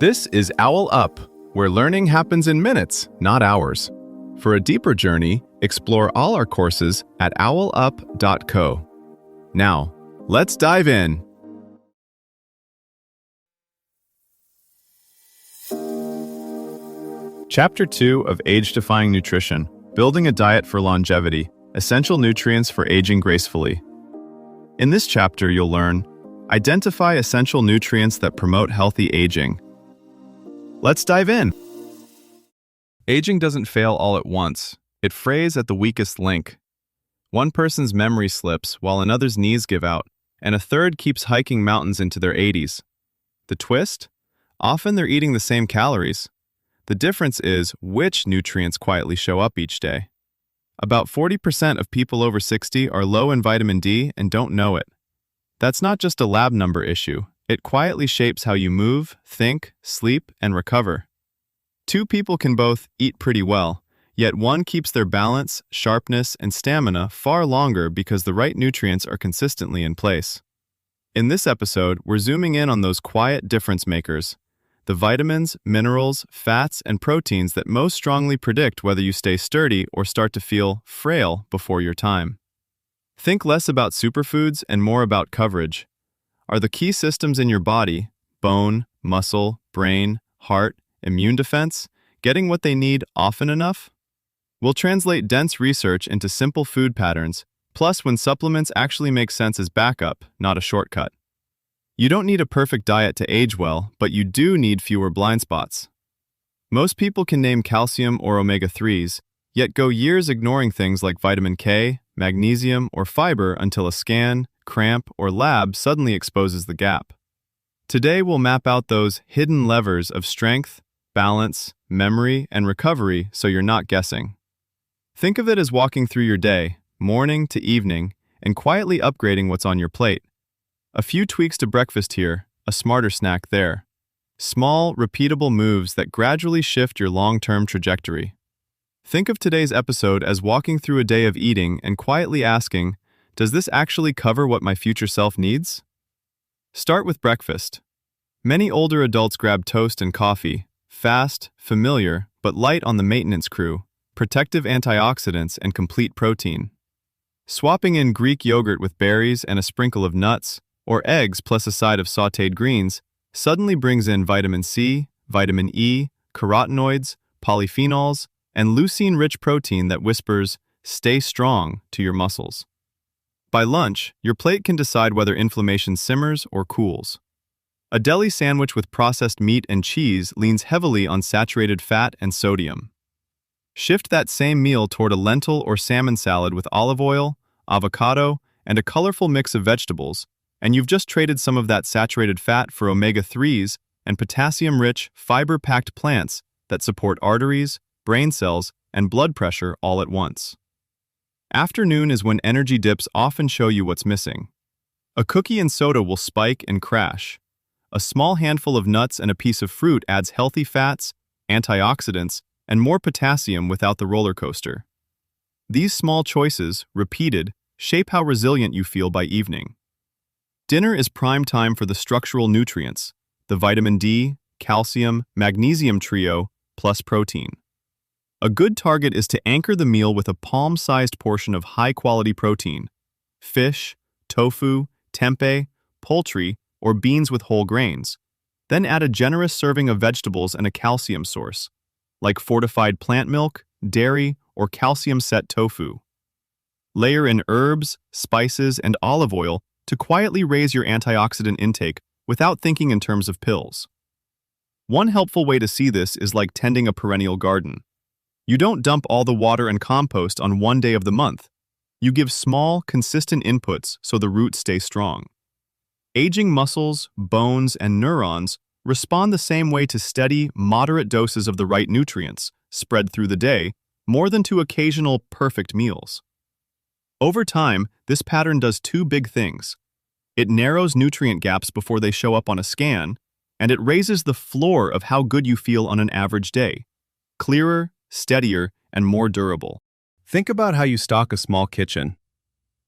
This is OwlUp, where learning happens in minutes, not hours. For a deeper journey, explore all our courses at owlup.co. Now, let's dive in. Chapter 2 of Age-Defying Nutrition, Building a Diet for Longevity, Essential Nutrients for Aging Gracefully. In this chapter, you'll learn, identify essential nutrients that promote healthy aging. Let's dive in. Aging doesn't fail all at once. It frays at the weakest link. One person's memory slips while another's knees give out, and a third keeps hiking mountains into their 80s. The twist? Often they're eating the same calories. The difference is which nutrients quietly show up each day. About 40% of people over 60 are low in vitamin D and don't know it. That's not just a lab number issue. It quietly shapes how you move, think, sleep, and recover. Two people can both eat pretty well, yet one keeps their balance, sharpness, and stamina far longer because the right nutrients are consistently in place. In this episode, we're zooming in on those quiet difference makers, the vitamins, minerals, fats, and proteins that most strongly predict whether you stay sturdy or start to feel frail before your time. Think less about superfoods and more about coverage. Are the key systems in your body, bone, muscle, brain, heart, immune defense, getting what they need often enough? We'll translate dense research into simple food patterns, plus when supplements actually make sense as backup, not a shortcut. You don't need a perfect diet to age well, but you do need fewer blind spots. Most people can name calcium or omega-3s, yet go years ignoring things like vitamin K, magnesium, or fiber until a scan, cramp, or lab suddenly exposes the gap. Today we'll map out those hidden levers of strength, balance, memory, and recovery so you're not guessing. Think of it as walking through your day, morning to evening, and quietly upgrading what's on your plate. A few tweaks to breakfast here, a smarter snack there. Small, repeatable moves that gradually shift your long-term trajectory. Think of today's episode as walking through a day of eating and quietly asking, does this actually cover what my future self needs? Start with breakfast. Many older adults grab toast and coffee, fast, familiar, but light on the maintenance crew, protective antioxidants and complete protein. Swapping in Greek yogurt with berries and a sprinkle of nuts, or eggs plus a side of sautéed greens, suddenly brings in vitamin C, vitamin E, carotenoids, polyphenols, and leucine-rich protein that whispers, stay strong, to your muscles. By lunch, your plate can decide whether inflammation simmers or cools. A deli sandwich with processed meat and cheese leans heavily on saturated fat and sodium. Shift that same meal toward a lentil or salmon salad with olive oil, avocado, and a colorful mix of vegetables, and you've just traded some of that saturated fat for omega-3s and potassium-rich, fiber-packed plants that support arteries, brain cells, and blood pressure all at once. Afternoon is when energy dips often show you what's missing. A cookie and soda will spike and crash. A small handful of nuts and a piece of fruit adds healthy fats, antioxidants, and more potassium without the roller coaster. These small choices, repeated, shape how resilient you feel by evening. Dinner is prime time for the structural nutrients, the vitamin D, calcium, magnesium trio, plus protein. A good target is to anchor the meal with a palm-sized portion of high-quality protein, fish, tofu, tempeh, poultry, or beans with whole grains. Then add a generous serving of vegetables and a calcium source, like fortified plant milk, dairy, or calcium-set tofu. Layer in herbs, spices, and olive oil to quietly raise your antioxidant intake without thinking in terms of pills. One helpful way to see this is like tending a perennial garden. You don't dump all the water and compost on one day of the month. You give small, consistent inputs so the roots stay strong. Aging muscles, bones, and neurons respond the same way to steady, moderate doses of the right nutrients, spread through the day, more than to occasional perfect meals. Over time, this pattern does two big things. It narrows nutrient gaps before they show up on a scan, and it raises the floor of how good you feel on an average day. Clearer, steadier, and more durable. Think about how you stock a small kitchen.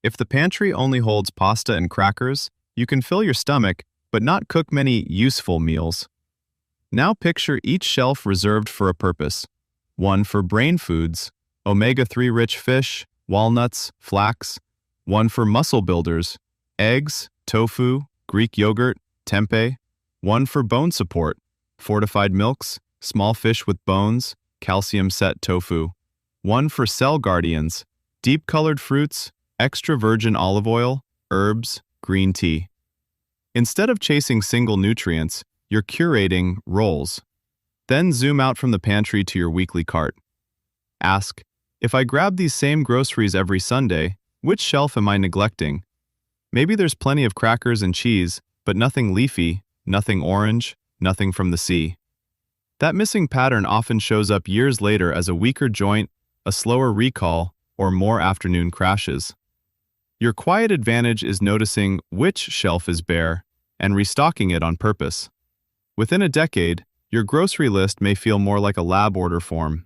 If the pantry only holds pasta and crackers, you can fill your stomach, but not cook many useful meals. Now picture each shelf reserved for a purpose. One for brain foods, omega-3 rich fish, walnuts, flax. One for muscle builders, eggs, tofu, Greek yogurt, tempeh. One for bone support, fortified milks, small fish with bones, calcium-set tofu. One for cell guardians, deep-colored fruits, extra virgin olive oil, herbs, green tea. Instead of chasing single nutrients, you're curating roles. Then zoom out from the pantry to your weekly cart. Ask, if I grab these same groceries every Sunday, which shelf am I neglecting? Maybe there's plenty of crackers and cheese, but nothing leafy, nothing orange, nothing from the sea. That missing pattern often shows up years later as a weaker joint, a slower recall, or more afternoon crashes. Your quiet advantage is noticing which shelf is bare and restocking it on purpose. Within a decade, your grocery list may feel more like a lab order form.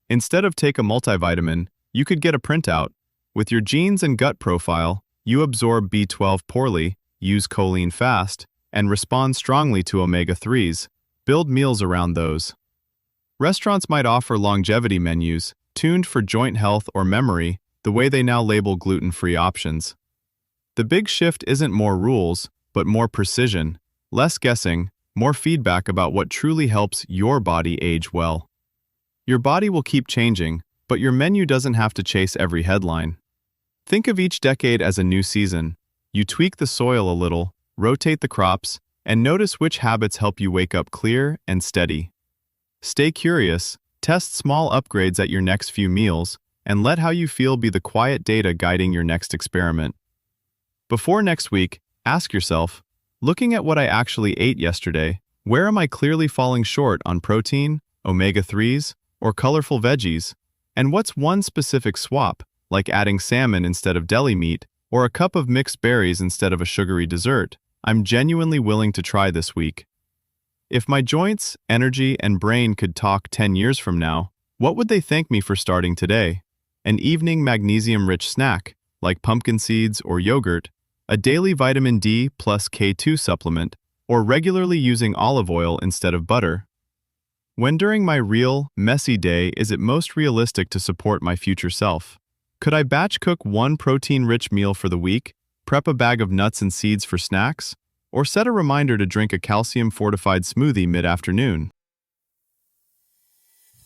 Instead of take a multivitamin, you could get a printout. With your genes and gut profile, you absorb B12 poorly, use choline fast, and respond strongly to omega-3s. Build meals around those. Restaurants might offer longevity menus, tuned for joint health or memory, the way they now label gluten-free options. The big shift isn't more rules, but more precision, less guessing, more feedback about what truly helps your body age well. Your body will keep changing, but your menu doesn't have to chase every headline. Think of each decade as a new season. You tweak the soil a little, rotate the crops, and notice which habits help you wake up clear and steady. Stay curious, test small upgrades at your next few meals, and let how you feel be the quiet data guiding your next experiment. Before next week, ask yourself, looking at what I actually ate yesterday, where am I clearly falling short on protein, omega-3s, or colorful veggies? And what's one specific swap, like adding salmon instead of deli meat, or a cup of mixed berries instead of a sugary dessert, I'm genuinely willing to try this week? If my joints, energy, and brain could talk 10 years from now, what would they thank me for starting today? An evening magnesium-rich snack, like pumpkin seeds or yogurt, a daily vitamin D plus K2 supplement, or regularly using olive oil instead of butter? When during my real, messy day is it most realistic to support my future self? Could I batch cook one protein-rich meal for the week, prep a bag of nuts and seeds for snacks, or set a reminder to drink a calcium-fortified smoothie mid-afternoon?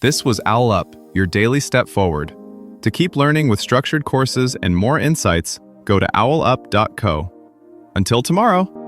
This was OwlUp, your daily step forward. To keep learning with structured courses and more insights, go to owlup.co. Until tomorrow!